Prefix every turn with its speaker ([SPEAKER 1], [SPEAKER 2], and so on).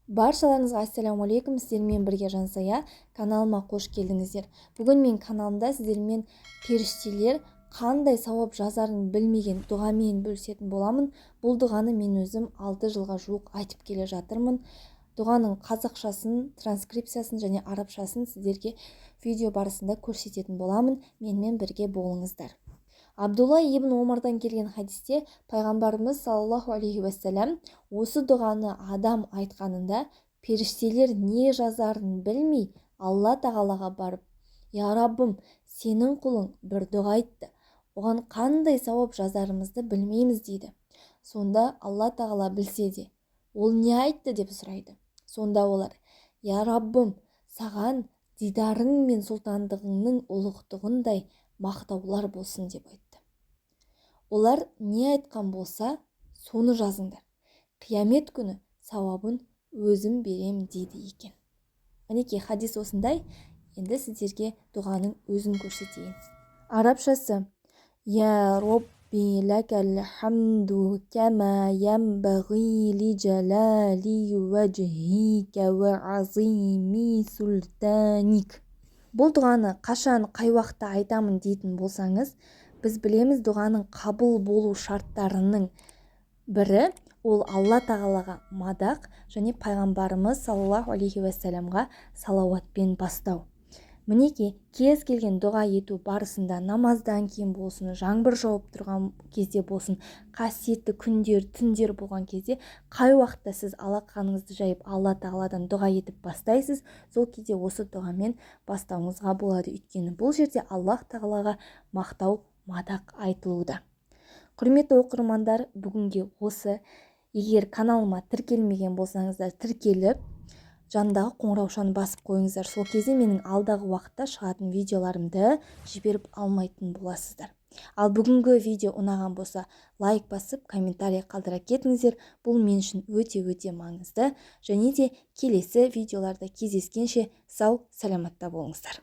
[SPEAKER 1] Баршаларыңызға ассалаумағалейкум, сіздермен бірге Жансая каналыма қош келдіңіздер. Бүгін мен каналымда сіздермен періштелер қандай сауап жазарын білмеген дұғамен бөлісетін боламын. Бұл дұғаны мен өзім 6 жылға жуық айтып келе жатырмын. Дұғаның қазақшасын, транскрипциясын және арабшасын сіздерге видео барысында көрсететін боламын. Менімен бірге болыңыздар. Абдулла ибн Омардан келген хадисте пайғамбарымыз саллаллаху алейхи уассалам осы дұғаны адам айтқанында періштелер не жазарын білмей Алла тағалаға барып: «Я Раббым, сенің құлың бір дұға айтты, оған қандай сауап жазарымызды білмейміз» дейді. Сонда Алла тағала білсе де, ол не айтты деп сұрайды. Сонда олар: «Я Раббым, саған дидарың мен сұлтандығыңның ұлықтығындай мақтаулар болсын» деп айтты. Олар не айтқан болса, соны жазыңдар. Қиямет күні сауабын өзім берем дейді екен. Мінекей хадис осындай. Енді сіздерге дұғаның өзін көрсетейін. Арабшасы: Я Робби лакал хамду кама ямбағи ли джалали ваджхика ва азими султаник. Бұл дұғаны қашан, қай уақытта айтамын дейтін болсаңыз, біз білеміз дұғаның қабыл болу шарттарының бірі ол Алла тағалаға мадақ және пайғамбарымыз саллаллаху алейхи уассаламға салауатпен бастау. Мінекей кез келген дұға ету барысында, намаздан кейін болсын, жаңбыр жауып тұрған кезде болсын, қасиетті күндер, түндер болған кезде, қай уақытта сіз алақаныңызды жайып Алла тағаладан дұға етіп бастайсыз, сол кезде осы дұғамен бастауыңызға болады. Өйткені бұл жерде Аллах тағалаға мақтау, мадақ айтылуда. Құрметті оқырмандар, бүгінге осы. Егер каналыма тіркелмеген болсаңыздар, тіркеліп, жанындағы қоңыраушаны басып қойыңыздар. Сол кезде менің алдағы уақытта шығатын видеоларымды жіберіп алмайтын боласыздар. Ал бүгінгі видео ұнаған болса, лайк басып, комментарий қалдыра кетіңіздер. Бұл мен үшін өте маңызды. Және де келесі видеоларда кездескенше сау, саламатта болыңыздар.